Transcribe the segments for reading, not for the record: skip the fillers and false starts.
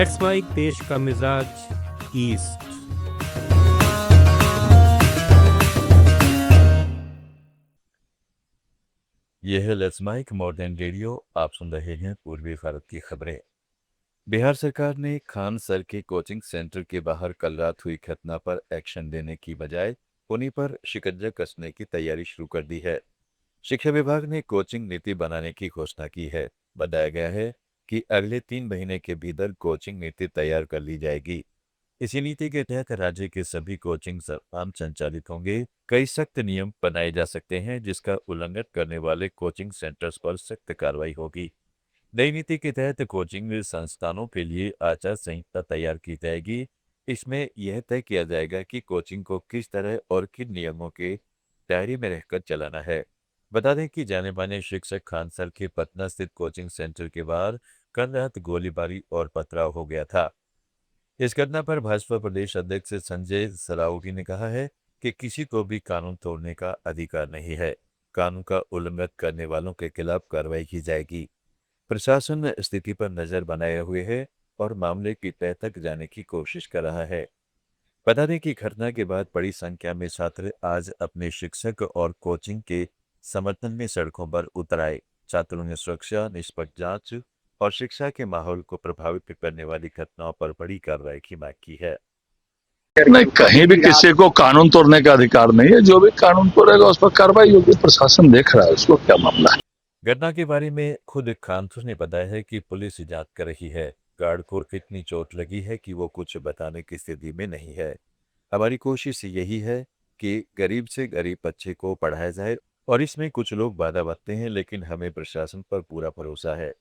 Let's mic देश का मिजाज ईस्ट। यह है लेट्स माइक मॉडर्न रेडियो। आप सुन रहे हैं पूर्वी भारत की खबरें। बिहार सरकार ने खान सर के कोचिंग सेंटर के बाहर कल रात हुई घटना पर एक्शन लेने की बजाय उन्हीं पर शिकंजा कसने की तैयारी शुरू कर दी है। शिक्षा विभाग ने कोचिंग नीति बनाने की घोषणा की है। बताया गया है कि अगले 3 महीने के भीतर कोचिंग नीति तैयार कर ली जाएगी। इसी नीति के तहत राज्य के सभी कोचिंग संस्थान संचालित होंगे। कई सख्त नियम बनाए जा सकते हैं, जिसका उल्लंघन करने वाले कोचिंग सेंटर्स पर सख्त कार्रवाई होगी। नई नीति के तहत कोचिंग संस्थानों के लिए आचार संहिता तैयार की जाएगी। इसमें यह तय किया जाएगा कि कोचिंग को किस तरह और किन नियमों के दायरे में रहकर चलाना है। बता दें कि जाने माने शिक्षक खान सर के पटना स्थित कोचिंग सेंटर के बाहर कल रात गोलीबारी और पथराव हो गया था। इस घटना पर भाजपा प्रदेश अध्यक्ष संजय सरावगी ने कहा है कि किसी को भी कानून तोड़ने का अधिकार नहीं है। कानून का उल्लंघन करने वालों के खिलाफ कार्रवाई की जाएगी। प्रशासन स्थिति पर नजर बनाए हुए है और मामले की तह तक जाने की कोशिश कर रहा है। बता दें कि घटना के बाद बड़ी संख्या में छात्र आज अपने शिक्षक और कोचिंग के समर्थन में सड़कों पर उतर आए। छात्रों ने सुरक्षा, निष्पक्ष जांच और शिक्षा के माहौल को प्रभावित करने वाली घटनाओं पर बड़ी कार्रवाई की मांग की है। नहीं, कहीं भी किसी को कानून तोड़ने का अधिकार नहीं है। जो भी कानून तोड़ेगा उस पर कार्रवाई होगी। प्रशासन देख रहा है, उसको क्या मामला है। घटना के बारे में खुद खान सर ने बताया है कि पुलिस जांच कर रही है। गार्ड को इतनी चोट लगी है कि वो कुछ बताने की स्थिति में नहीं है। हमारी कोशिश यही है कि गरीब से गरीब बच्चे को पढ़ाया जाए और इसमें कुछ लोग बाधा बनते हैं, लेकिन हमें प्रशासन पर पूरा भरोसा है।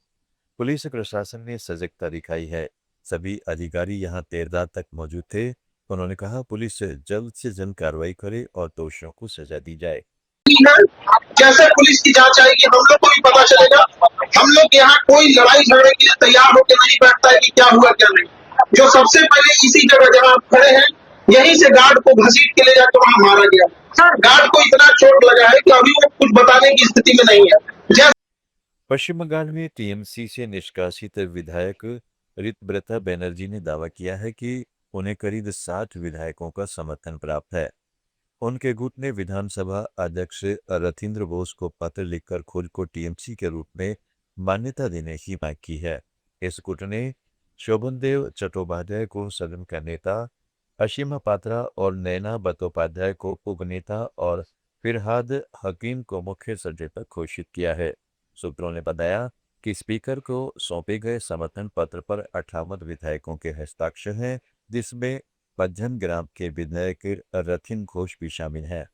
पुलिस प्रशासन ने सजगता दिखाई है। सभी अधिकारी यहाँ देर रात तक मौजूद थे। उन्होंने कहा पुलिस जल्द से जल्द कार्रवाई करे और दोषियों को सजा दी जाए। जैसे पुलिस की जांच आएगी हम लोग को भी पता चलेगा। हम लोग यहाँ कोई लड़ाई झगड़े के लिए तैयार होकर नहीं बैठता है कि क्या हुआ क्या नहीं। जो सबसे पहले इसी जगह जहाँ आप खड़े हैं, यहीं से गार्ड को घसीट के ले जाकर वहां मारा गया। गार्ड को इतना चोट लगा है कि अभी वो कुछ बताने की स्थिति में नहीं है। पश्चिम बंगाल में टीएमसी से निष्कासित विधायक ऋतव्रता बनर्जी ने दावा किया है कि उन्हें करीब 60 विधायकों का समर्थन प्राप्त है। उनके गुट ने विधानसभा अध्यक्ष रथिंद्र बोस को पत्र लिखकर खुद को टीएमसी के रूप में मान्यता देने की मांग की है। इस गुट ने शोभनदेव चट्टोपाध्याय को सदन का नेता, असीमा पात्रा और नैना बंदोपाध्याय को उपनेता और फिरहाद हकीम को मुख्य सचेतक घोषित किया है। सूत्रों ने बताया कि स्पीकर को सौंपे गए समर्थन पत्र पर 58 विधायकों के हस्ताक्षर हैं, जिसमें पज्जन ग्राम के विधायक रथिन घोष भी शामिल हैं।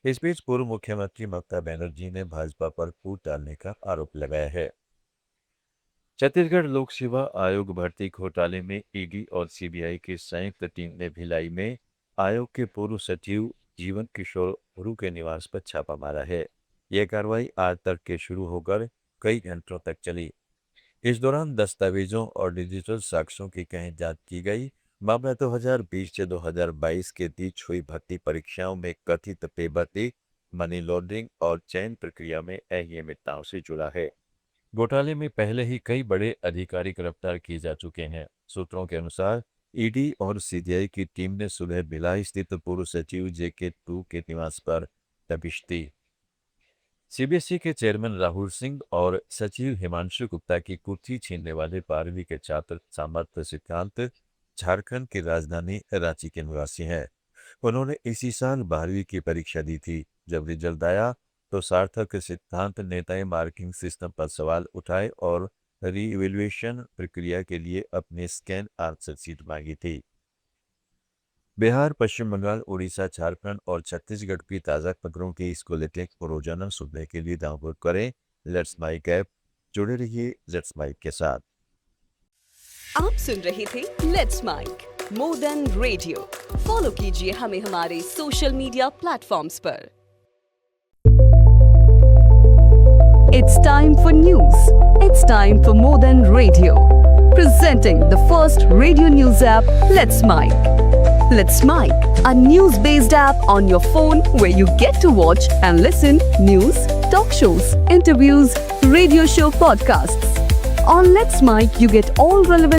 इस बीच पूर्व मुख्यमंत्री ममता बनर्जी ने भाजपा पर फूट डालने का आरोप लगाया है। छत्तीसगढ़ लोक सेवा आयोग भर्ती घोटाले में ईडी और सीबीआई की संयुक्त टीम ने भिलाई में आयोग के पूर्व सचिव जीवन किशोर गुरु के निवास पर छापा मारा है। यह कार्रवाई आज तक के शुरू होकर कई घंटों तक चली। इस दौरान दस्तावेजों और डिजिटल साक्ष्यों की कहीं जांच की गई। मामला 2020 से 2022 के बीच हुई भर्ती परीक्षाओं में कथित बेभर्ती, मनी लॉन्ड्रिंग और चयन प्रक्रिया में अनियमितताओं से जुड़ा है। घोटाले में पहले ही कई बड़े अधिकारी गिरफ्तार किए जा चुके हैं। सूत्रों के अनुसार ईडी और सीबीआई की टीम ने सुबह भिलाई स्थित पूर्व सचिव JK2 के निवास पर दबिश दी। सीबीएसई के चेयरमैन राहुल सिंह और सचिव हिमांशु गुप्ता की कुर्सी छीनने वाले 12वीं के छात्र सामर्थ्य सिद्धांत झारखंड की राजधानी रांची के निवासी हैं। उन्होंने इसी साल 12वीं की परीक्षा दी थी। जब रिजल्ट आया तो सार्थक सिद्धांत नेताएं मार्किंग सिस्टम पर सवाल उठाए और रीइवैल्यूएशन प्रक्रिया के लिए अपने स्कैन आंसर शीट मांगी थी। बिहार, पश्चिम बंगाल, उड़ीसा, झारखंड और छत्तीसगढ़ की ताज़ा खबरों की इसको लेकर रोजाना सुनने के लिए डाउनलोड करें लेट्स माइक ऐप। जुड़े रहिए लेट्स माइक के साथ। आप सुन रहे थे let's mike more than radio. Follow कीजिए हमें हमारे सोशल मीडिया प्लेटफॉर्म्स पर। It's time for news. It's time for more than radio. Presenting the first radio news app, Let's Mic. Let's Mic, a news-based app on your phone where you get to watch and listen news, talk shows, interviews, radio show podcasts. On Let's Mic, you get all relevant